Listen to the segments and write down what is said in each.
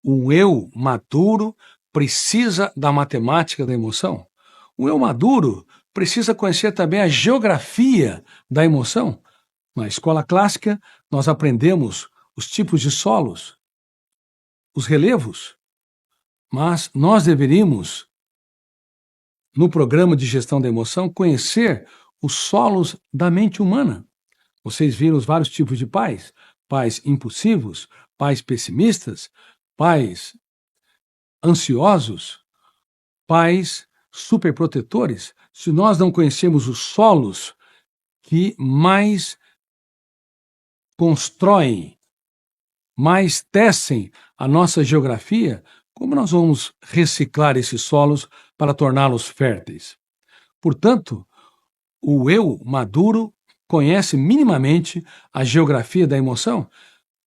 Um eu maduro precisa da matemática da emoção? Um eu maduro precisa conhecer também a geografia da emoção? Na escola clássica, nós aprendemos os tipos de solos, os relevos, mas nós deveríamos, no programa de gestão da emoção, conhecer os solos da mente humana. Vocês viram os vários tipos de pais: pais impulsivos, pais pessimistas, pais ansiosos, pais superprotetores. Se nós não conhecemos os solos que mais constroem, mais tecem a nossa geografia, como nós vamos reciclar esses solos para torná-los férteis? Portanto, o eu maduro conhece minimamente a geografia da emoção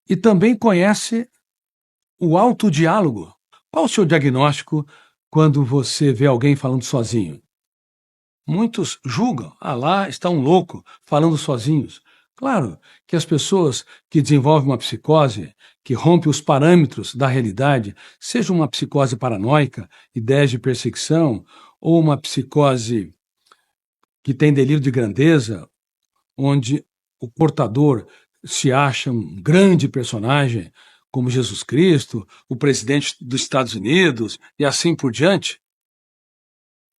e também conhece o autodiálogo. Qual o seu diagnóstico quando você vê alguém falando sozinho? Muitos julgam, lá está um louco falando sozinhos. Claro que as pessoas que desenvolvem uma psicose, que rompe os parâmetros da realidade, seja uma psicose paranoica, ideias de perseguição, ou uma psicose que tem delírio de grandeza, onde o portador se acha um grande personagem, como Jesus Cristo, o presidente dos Estados Unidos e assim por diante.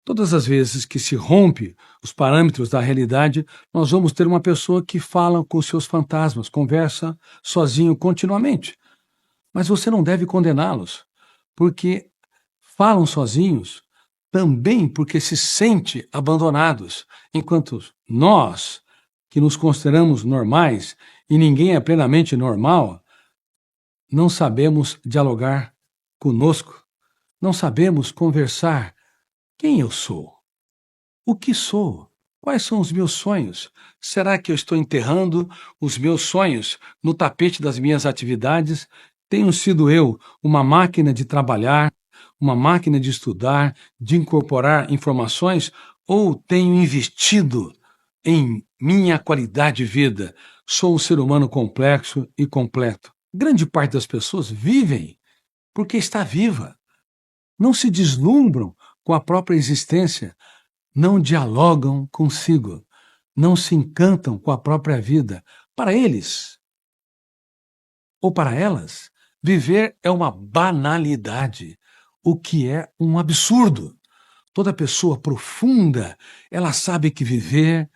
Todas as vezes que se rompe os parâmetros da realidade, nós vamos ter uma pessoa que fala com seus fantasmas, conversa sozinho continuamente. Mas você não deve condená-los, porque falam sozinhos também porque se sente abandonados, enquanto nós, que nos consideramos normais e ninguém é plenamente normal, não sabemos dialogar conosco, não sabemos conversar. Quem eu sou? O que sou? Quais são os meus sonhos? Será que eu estou enterrando os meus sonhos no tapete das minhas atividades? Tenho sido eu uma máquina de trabalhar, uma máquina de estudar, de incorporar informações, ou tenho investido em minha qualidade de vida? Sou um ser humano complexo e completo. Grande parte das pessoas vivem porque está viva. Não se deslumbram com a própria existência, não dialogam consigo, não se encantam com a própria vida. Para eles, ou para elas, viver é uma banalidade, o que é um absurdo. Toda pessoa profunda, ela sabe que viver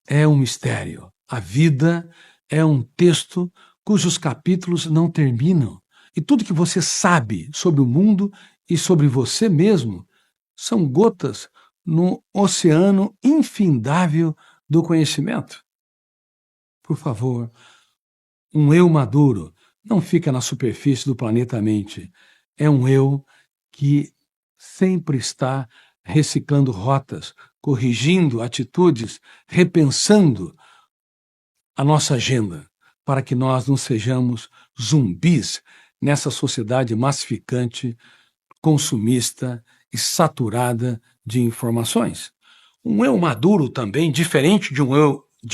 é um mistério. A vida é um texto cujos capítulos não terminam. E tudo que você sabe sobre o mundo e sobre você mesmo são gotas no oceano infindável do conhecimento. Por favor, um eu maduro não fica na superfície do planeta mente. É um eu que sempre está reciclando rotas, corrigindo atitudes, repensando a nossa agenda, para que nós não sejamos zumbis nessa sociedade massificante, consumista e saturada de informações. Um eu maduro também, diferente de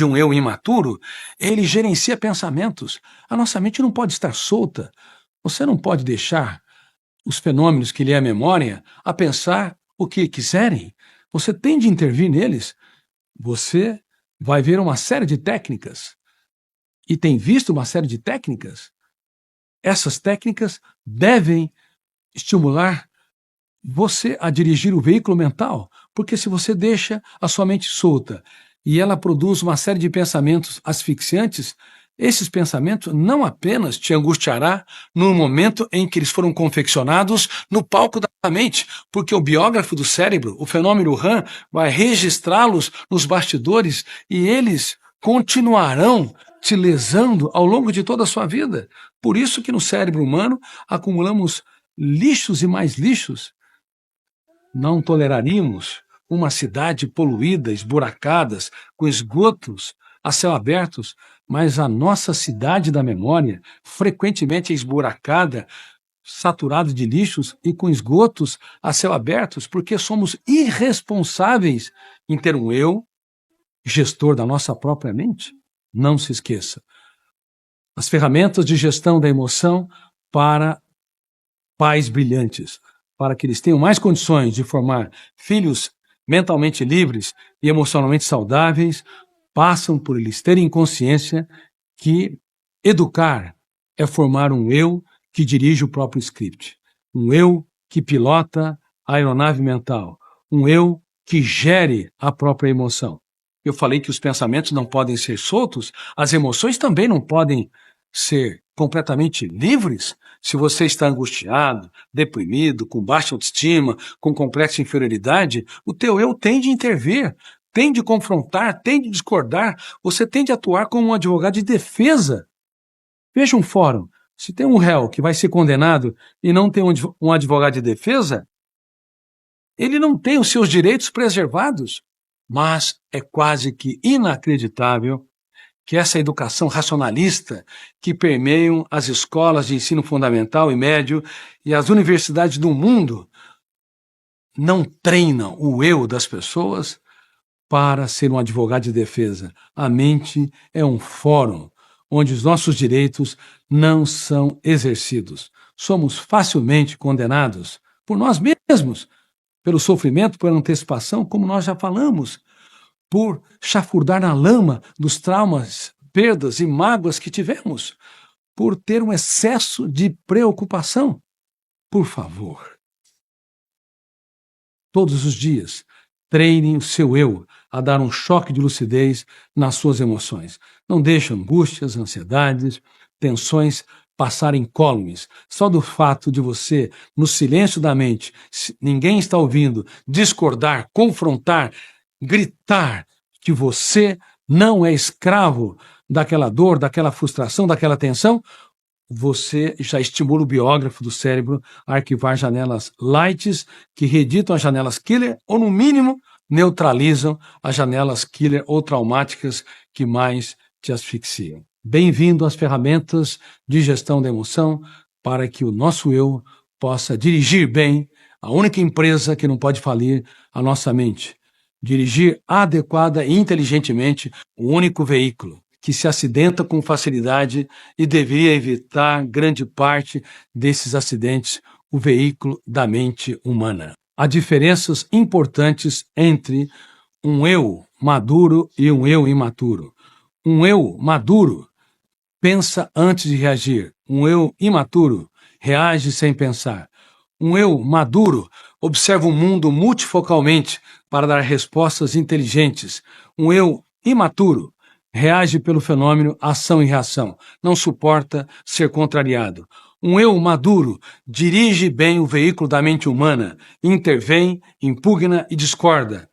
um eu imaturo, ele gerencia pensamentos. A nossa mente não pode estar solta. Você não pode deixar os fenômenos que lhe é a memória a pensar o que quiserem. Você tem de intervir neles. Você vai ver uma série de técnicas e tem visto uma série de técnicas. Essas técnicas devem estimular você a dirigir o veículo mental, porque se você deixa a sua mente solta e ela produz uma série de pensamentos asfixiantes, esses pensamentos não apenas te angustiará no momento em que eles foram confeccionados no palco da mente, porque o biógrafo do cérebro, o fenômeno RAM, vai registrá-los nos bastidores e eles continuarão te lesando ao longo de toda a sua vida. Por isso que no cérebro humano acumulamos lixos e mais lixos. Não toleraríamos uma cidade poluída, esburacadas, com esgotos a céu abertos, mas a nossa cidade da memória frequentemente é esburacada, saturada de lixos e com esgotos a céu abertos, porque somos irresponsáveis em ter um eu gestor da nossa própria mente. Não se esqueça. As ferramentas de gestão da emoção para pais brilhantes, para que eles tenham mais condições de formar filhos mentalmente livres e emocionalmente saudáveis, passam por eles terem consciência que educar é formar um eu que dirige o próprio script, um eu que pilota a aeronave mental, um eu que gere a própria emoção. Eu falei que os pensamentos não podem ser soltos, as emoções também não podem ser completamente livres. Se você está angustiado, deprimido, com baixa autoestima, com complexo de inferioridade, o teu eu tem de intervir, tem de confrontar, tem de discordar, você tem de atuar como um advogado de defesa. Veja um fórum, se tem um réu que vai ser condenado e não tem um advogado de defesa, ele não tem os seus direitos preservados. Mas é quase que inacreditável que essa educação racionalista que permeiam as escolas de ensino fundamental e médio e as universidades do mundo não treinam o eu das pessoas para ser um advogado de defesa. A mente é um fórum onde os nossos direitos não são exercidos. Somos facilmente condenados por nós mesmos, pelo sofrimento, por antecipação, como nós já falamos, por chafurdar na lama dos traumas, perdas e mágoas que tivemos, por ter um excesso de preocupação. Por favor, todos os dias, treinem o seu eu a dar um choque de lucidez nas suas emoções. Não deixe angústias, ansiedades, tensões passarem incólumes. Só do fato de você, no silêncio da mente, ninguém está ouvindo, discordar, confrontar, gritar que você não é escravo daquela dor, daquela frustração, daquela tensão, você já estimula o biógrafo do cérebro a arquivar janelas lights que reeditam as janelas killer ou, no mínimo, neutralizam as janelas killer ou traumáticas que mais te asfixiam. Bem-vindo às ferramentas de gestão da emoção para que o nosso eu possa dirigir bem a única empresa que não pode falir, a nossa mente. Dirigir adequada e inteligentemente o único veículo que se acidenta com facilidade e deveria evitar grande parte desses acidentes, o veículo da mente humana. Há diferenças importantes entre um eu maduro e um eu imaturo. Um eu maduro pensa antes de reagir. Um eu imaturo reage sem pensar. Um eu maduro observa o mundo multifocalmente para dar respostas inteligentes. Um eu imaturo reage pelo fenômeno ação e reação. Não suporta ser contrariado. Um eu maduro dirige bem o veículo da mente humana, intervém, impugna e discorda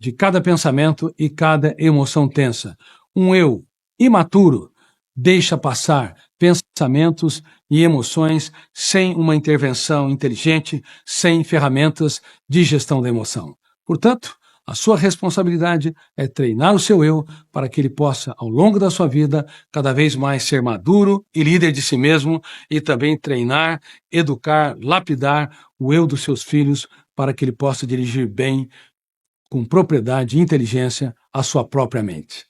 de cada pensamento e cada emoção tensa. Um eu imaturo deixa passar pensamentos e emoções sem uma intervenção inteligente, sem ferramentas de gestão da emoção. Portanto, a sua responsabilidade é treinar o seu eu para que ele possa, ao longo da sua vida, cada vez mais ser maduro e líder de si mesmo e também treinar, educar, lapidar o eu dos seus filhos para que ele possa dirigir bem, com propriedade e inteligência, a sua própria mente.